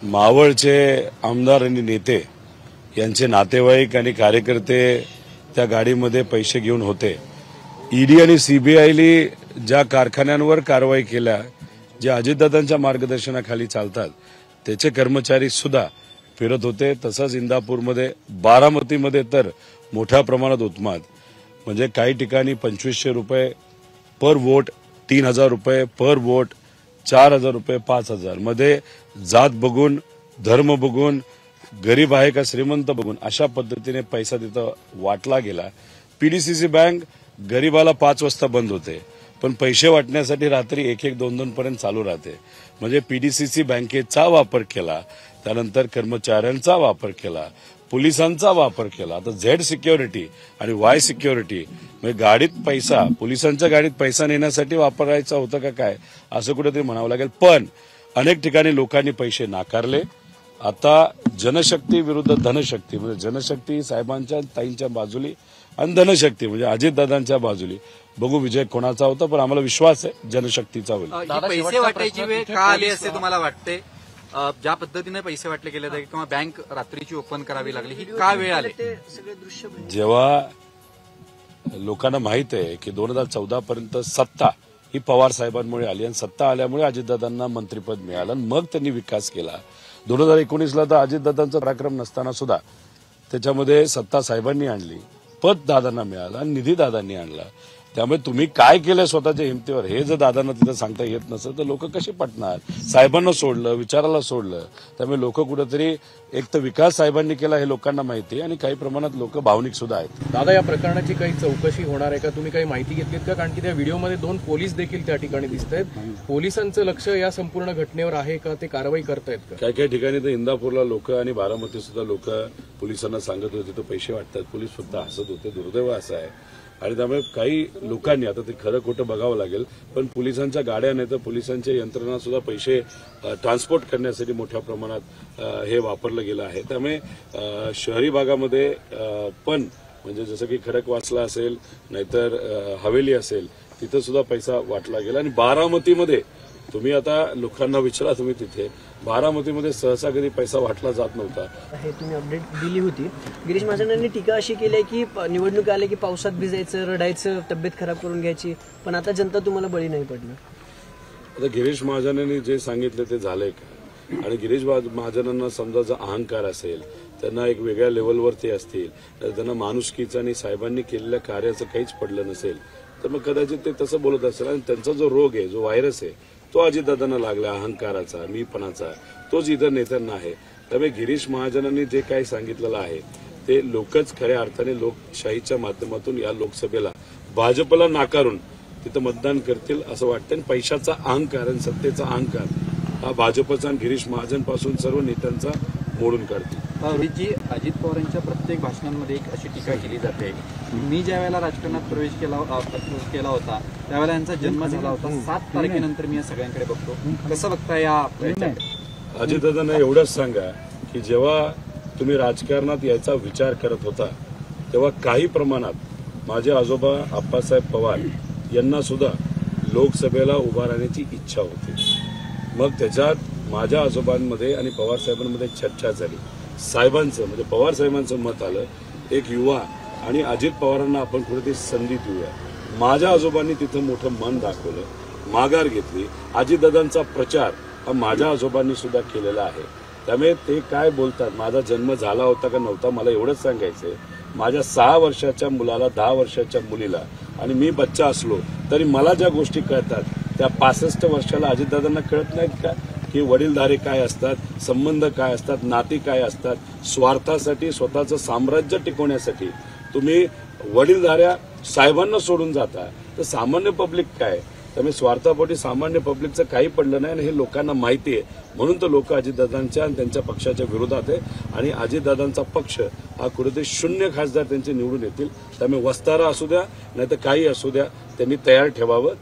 मावळचे आमदार आणि नेते यांचे नातेवाईक आणि कार्यकर्ते त्या गाडीमध्ये पैसे घेऊन होते. ईडी आणि सीबीआयने ज्या कारखान्यांवर कारवाई केल्या, जे अजितदादांच्या मार्गदर्शनाखाली चालतात, त्याचे कर्मचारी सुद्धा फिरत होते. तसंच इंदापूरमध्ये, बारामतीमध्ये तर मोठ्या प्रमाणात उत्माद, म्हणजे काही ठिकाणी 2500 रुपये पर वोट, 3000 रुपये पर वोट, 4000 रुपये, 5000 मध्ये जात बघून, धर्म बघून, गरीब आहे का श्रीमंत बघून अशा पद्धतीने पैसा तिथं वाटला गेला. पीडीसीसी बँक गरीबाला 5 वाजता बंद होते, पण पैसे वाटण्यासाठी रात्री 1-1, 2-2 पर्यंत चालू राहते. म्हणजे पीडीसीसी बँकेचा वापर केला, त्यानंतर कर्मचाऱ्यांचा वापर केला, पोलिसांचा वापर केला. आता झेड सिक्युरिटी आणि वाय सिक्युरिटी म्हणजे गाडीत पैसा, पोलिसांच्या गाडीत पैसा नेण्यासाठी वापरायचा होता का काय, असं कुठेतरी म्हणावं लागेल. पण अनेक ठिकाणी लोकांनी पैसे नाकारले. आता जनशक्ती विरुद्ध धनशक्ती, म्हणजे जनशक्ती साहेबांच्या ताईंच्या बाजूली आणि धनशक्ती म्हणजे अजितदादांच्या बाजूली. बघू विजय कोणाचा होता, पण आम्हाला विश्वास आहे जनशक्ती होईल. पैसे वाटायची वेळ का आली असे तुम्हाला वाटते? ज्या पद्धतीने पैसे वाटले गेले होते किंवा बँक रात्रीची ओपन करावी लागली, ही का वेळ आली? जेव्हा लोकांना माहित आहे की 2014 पर्यंत सत्ता ही पवार साहेबांमुळे आली आणि सत्ता आल्यामुळे अजितदादांना मंत्रिपद मिळालं आणि मग त्यांनी विकास केला. 2019ला तर अजितदादांचा पराक्रम नसताना सुद्धा त्याच्यामध्ये सत्ता साहेबांनी आणली, पद दादांना मिळालं आणि निधी दादांनी आणला. त्यामुळे तुम्ही काय केलं स्वतःच्या हिमतीवर हे जर दादांना तिथं सांगता येत नसेल तर लोक कशी पटणार? साहेबांना सोडलं, विचाराला सोडलं. त्यामुळे लोक कुठेतरी, एक तर विकास साहेबांनी केला हे लोकांना माहिती आहे आणि काही प्रमाणात लोक भावनिक सुद्धा आहेत. दादा, या प्रकरणाची काही चौकशी होणार आहे का? तुम्ही काही माहिती घेतलीत का? कारण की त्या व्हिडिओमध्ये 2 पोलीस देखील त्या ठिकाणी दिसत आहेत. पोलिसांचं लक्ष या संपूर्ण घटनेवर आहे का? ते कारवाई करतायत का? काही काही ठिकाणी तर इंदापूरला लोक आणि बारामती सुद्धा लोक पोलिसांना सांगत होते तिथं पैसे वाटतात, पोलीस सुद्धा हसत होते. दुर्दैव असं आहे. आणि त्यामुळे काही लोकांनी, आता ते खरं खोटं बघावं लागेल, पण पोलिसांच्या गाड्या नाही तर पोलिसांच्या यंत्रणा सुद्धा पैसे ट्रान्सपोर्ट करण्यासाठी मोठ्या प्रमाणात हे वापरलं गेलं आहे. त्यामुळे शहरी भागामध्ये पण, म्हणजे जसं की खडकवासला असेल, नाहीतर हवेली असेल, तिथं सुद्धा पैसा वाटला गेला. आणि बारामतीमध्ये तुम्ही आता लोकांना विचारा, तुम्ही तिथे बारामतीमध्ये सहसा कधी पैसा वाटला जात नव्हता. हे तुम्ही अपडेट दिली होती. गिरीश महाजनांनी टीका अशी केली आहे की निवडणूक आले की पावसात भिजायचं, रडायचं, तब्येत खराब करून घ्यायची, पण आता जनता तुम्हाला बळी नाही पडणार. आता गिरीश महाजनांनी जे सांगितलं ते झालंय का? आणि गिरीश महाजनांना समजा जर अहंकार असेल, त्यांना एक वेगळ्या लेवलवर ते असतील, तर त्यांना माणुसकीचं आणि साहेबांनी केलेल्या कार्याचं काहीच पडलं नसेल, तर मग कदाचित ते तसं बोलत असेल. आणि त्यांचा जो रोग आहे, जो व्हायरस आहे, तो अजितदादांना लागला, अहंकाराचा, मीपणाचा, तोच इतर नेत्यांना आहे. त्यामुळे गिरीश महाजनांनी जे काही सांगितलेलं आहे ते लोकच खऱ्या अर्थाने लोकशाहीच्या माध्यमातून या लोकसभेला भाजपला नाकारून तिथं मतदान करतील असं वाटतं. आणि पैशाचा अहंकार आणि सत्तेचा अहंकार हा भाजपचा आणि गिरीश महाजनपासून सर्व नेत्यांचा मोडून काढतील. जी अजित पवारांच्या प्रत्येक भाषणांमध्ये एक अशी टीका केली जाते, मी ज्या वेळेला राजकारणात प्रवेश केला होता त्यावेळेला यांचा जन्म झाला होता, 7 तारखेनंतर मी या सगळ्यांकडे बघतो. कसं बघता या? अजितदादांना एवढंच सांगा की जेव्हा तुम्ही राजकारणात यायचा विचार करत होता तेव्हा काही प्रमाणात माझे आजोबा आप्पासाहेब पवार यांना सुद्धा लोकसभेला उभा राहण्याची इच्छा होती. मग त्याच्यात माझ्या आजोबांमध्ये आणि पवार साहेबांमध्ये चर्चा झाली. साहेबांचं म्हणजे पवार साहेबांचं मत आलं, एक युवा आणि अजित पवारांना आपण कुठेतरी संधी देऊया. माझ्या आजोबांनी तिथं मोठं मन दाखवलं, माघार घेतली. अजितदादांचा प्रचार हा माझ्या आजोबांनी सुद्धा केलेला आहे. त्यामुळे ते काय बोलतात, माझा जन्म झाला होता का नव्हता, मला एवढंच सांगायचंय. माझ्या 6 वर्षाच्या मुलाला, 10 वर्षाच्या मुलीला, आणि मी बच्चा असलो तरी मला ज्या गोष्टी कळतात त्या 65 वर्षाला अजितदादांना कळत नाहीत का? की वडीलधारे काय असतात, संबंध काय असतात, नाती काय असतात. स्वार्थासाठी, स्वतःचं साम्राज्य टिकवण्यासाठी तुम्ही वडीलधाऱ्या साहेबांना सोडून जाता, तर सामान्य पब्लिक काय? त्यामुळे स्वार्थापोटी सामान्य पब्लिकचं काही पडलं नाही आणि हे लोकांना माहिती आहे. म्हणून तर लोक अजितदादांच्या आणि त्यांच्या पक्षाच्या विरोधात आहे. आणि अजितदादांचा पक्ष हा कुठेतरी 0 खासदार त्यांचे निवडून येतील. त्यामुळे वस्तारा असू द्या, नाही तर काही असू द्या, त्यांनी तयार ठेवावं.